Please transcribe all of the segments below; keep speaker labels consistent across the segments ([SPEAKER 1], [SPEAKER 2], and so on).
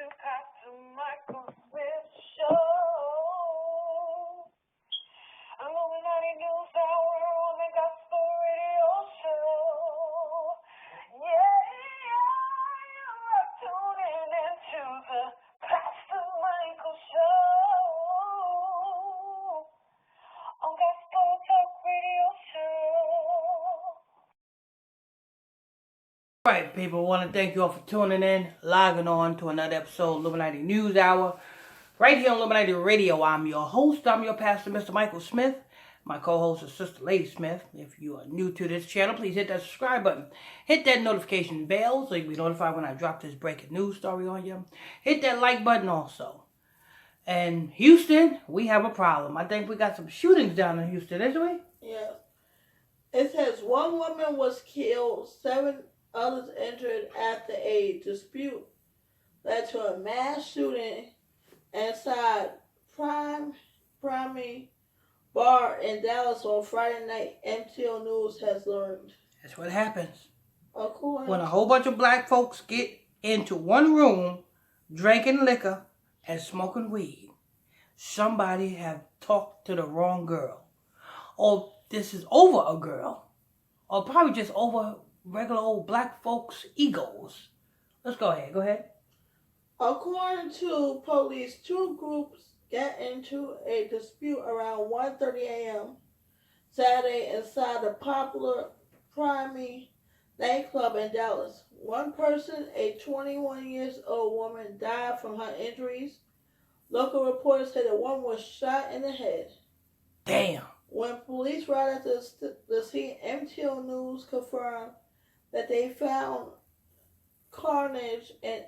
[SPEAKER 1] Pastor Michael Smith Show. I'm Illuminati News Hour on the Gospel Radio Show. You're tuning into the Pastor Michael Show on Gospel Talk Radio Show.
[SPEAKER 2] All right, people, I want to thank you all for tuning in, logging on to another episode of Illuminati News Hour. Right here on Illuminati Radio, I'm your host. I'm your pastor, Mr. Michael Smith. My co-host is Sister Lady Smith. If you are new to this channel, please hit that subscribe button. Hit that notification bell so you'll be notified when I drop this breaking news story on you. Hit that like button also. And Houston, we have a problem. I think we got some shootings down in Houston, isn't we?
[SPEAKER 3] Yeah. It says one woman was killed, 7 others injured after a dispute led to a mass shooting inside Primary Bar in Dallas on Friday night, MTL News has learned.
[SPEAKER 2] That's what happens.
[SPEAKER 3] According
[SPEAKER 2] When a whole bunch of black folks get into one room, drinking liquor and smoking weed, somebody have talked to the wrong girl. Or this is over a girl. Or probably just over regular old black folks' egos. Let's go ahead.
[SPEAKER 3] According to police, 2 groups got into a dispute around 1:30 a.m. Saturday inside the popular Primary nightclub in Dallas. One person, a 21-year-old woman, died from her injuries. Local reporters said that one was shot in the head.
[SPEAKER 2] Damn.
[SPEAKER 3] When police arrived at the scene, MTL News confirmed that they found carnage and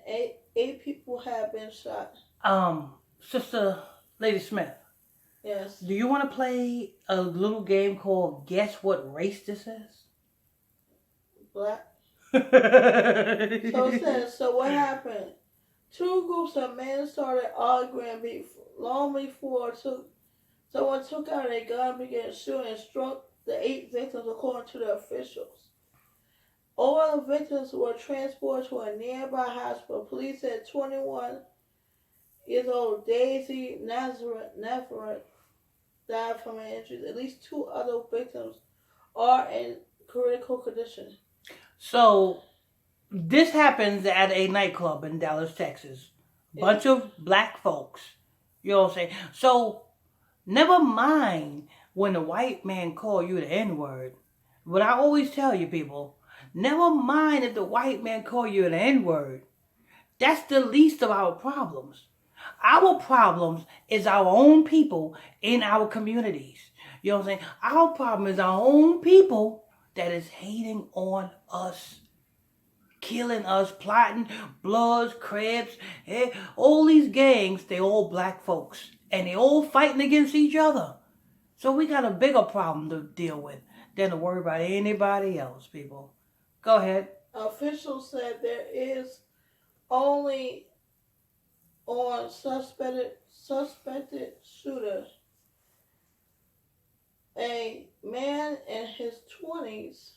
[SPEAKER 3] 8 people have been shot.
[SPEAKER 2] Sister Lady Smith.
[SPEAKER 3] Yes.
[SPEAKER 2] Do you want to play a little game called Guess What Race This Is?
[SPEAKER 3] Black. So it says, so what happened? 2 groups of men started arguing long before someone took out a gun, began shooting, and struck the 8 victims, according to the officials. All the victims were transported to a nearby hospital. Police said 21-year-old Daisy Nazareth died from her injuries. At least 2 other victims are in critical condition.
[SPEAKER 2] So, this happens at a nightclub in Dallas, Texas. Bunch of black folks. You know what I'm saying? So, never mind when the white man call you the N-word. But I always tell you people, never mind if the white man call you the N-word. That's the least of our problems. Our problems is our own people in our communities. You know what I'm saying? Our problem is our own people that is hating on us, killing us, plotting, Bloods, Cribs, all these gangs, they all black folks. And they all fighting against each other. So we got a bigger problem to deal with than to worry about anybody else, people. Go ahead.
[SPEAKER 3] Officials said there is only on suspected shooter, a man in his 20s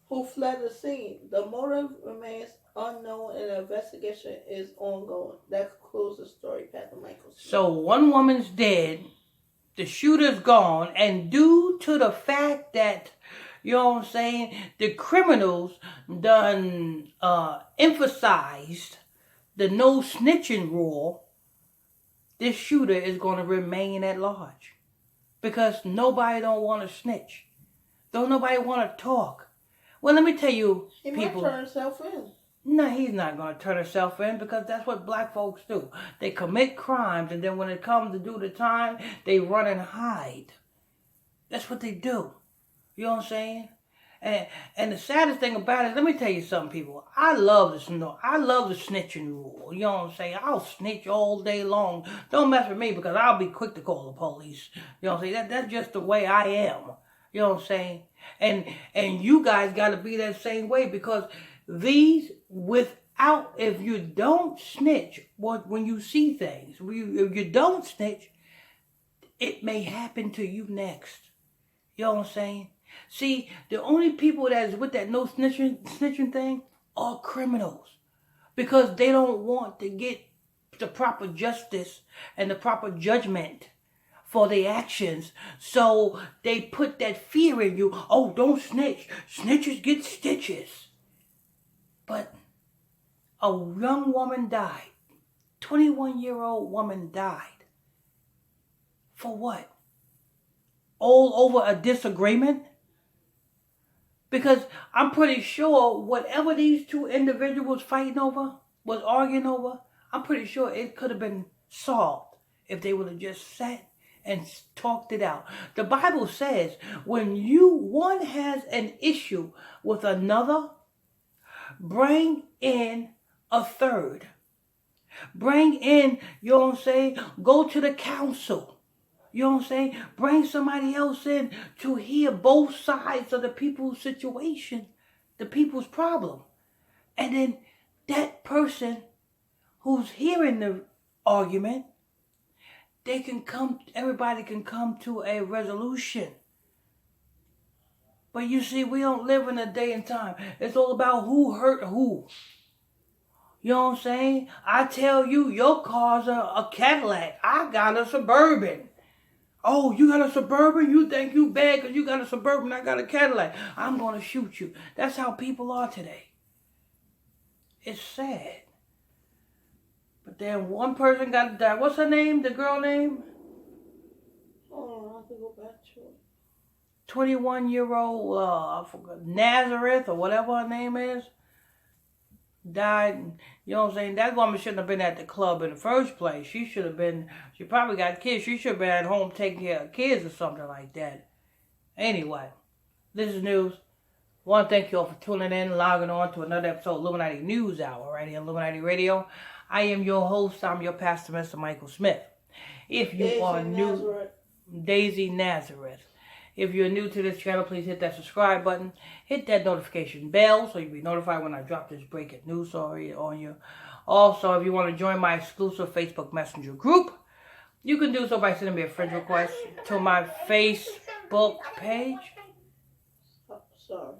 [SPEAKER 3] who fled the scene. The motive remains unknown and the investigation is ongoing. That concludes the story, Pastor Michael.
[SPEAKER 2] So one woman's dead, the shooter's gone, and due to the fact that, you know what I'm saying, the criminals done emphasized the no snitching rule, this shooter is going to remain at large. Because nobody don't want to snitch. Don't nobody want to talk. Well, let me tell you,
[SPEAKER 3] he
[SPEAKER 2] people.
[SPEAKER 3] might turn himself in.
[SPEAKER 2] No, he's not going to turn himself in because that's what black folks do. They commit crimes, and then when it comes to do the time, they run and hide. That's what they do. You know what I'm saying? And the saddest thing about it, let me tell you something, people. I love the snitching rule. You know what I'm saying? I'll snitch all day long. Don't mess with me because I'll be quick to call the police. You know what I'm saying? That's just the way I am. You know what I'm saying? And you guys got to be that same way because if you don't snitch, when you see things, if you don't snitch, it may happen to you next. You know what I'm saying? See, the only people that is with that no snitching thing are criminals. Because they don't want to get the proper justice and the proper judgment for their actions. So they put that fear in you. Oh, don't snitch. Snitches get stitches. But a young woman died. 21-year-old woman died. For what? All over a disagreement? Because I'm pretty sure whatever these two individuals fighting over, was arguing over, I'm pretty sure it could have been solved if they would have just sat and talked it out. The Bible says when one has an issue with another, bring in a third. Bring in, you know what I'm saying? Go to the council. You know what I'm saying? Bring somebody else in to hear both sides of the people's situation, the people's problem. And then that person who's hearing the argument, everybody can come to a resolution. But you see, we don't live in a day and time. It's all about who hurt who. You know what I'm saying? I tell you, your car's a Cadillac. I got a Suburban. Oh, you got a Suburban? You think you bad because you got a Suburban, I got a Cadillac. I'm going to shoot you. That's how people are today. It's sad. But then one person got to die. What's her name? The girl name?
[SPEAKER 3] Oh, I have to go back to it.
[SPEAKER 2] 21-year-old, I forgot, Nazareth or whatever her name is. Died. You know what I'm saying? That woman shouldn't have been at the club in the first place. She probably got kids. She should have been at home taking care of kids or something like that. Anyway, this is news. I want to thank you all for tuning in, logging on to another episode of Illuminati News Hour right here on Illuminati Radio. I am your host. I'm your pastor, Mr. Michael Smith. If you
[SPEAKER 3] Daisy
[SPEAKER 2] are new,
[SPEAKER 3] Nazareth.
[SPEAKER 2] Daisy Nazareth. If you're new to this channel, please hit that subscribe button. Hit that notification bell so you'll be notified when I drop this breaking news story on you. Also, if you want to join my exclusive Facebook Messenger group, you can do so by sending me a friend request to my Facebook page.
[SPEAKER 3] Oh, sorry.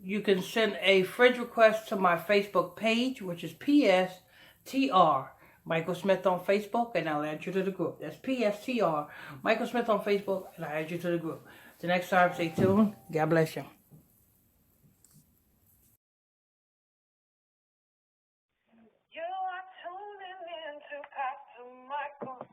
[SPEAKER 2] You can send a friend request to my Facebook page, which is PSTR Michael Smith on Facebook, and I'll add you to the group. That's PSTR Michael Smith on Facebook, and I'll add you to the group. Till next time, stay tuned. God bless you.
[SPEAKER 1] You are tuning in to Pastor Michael.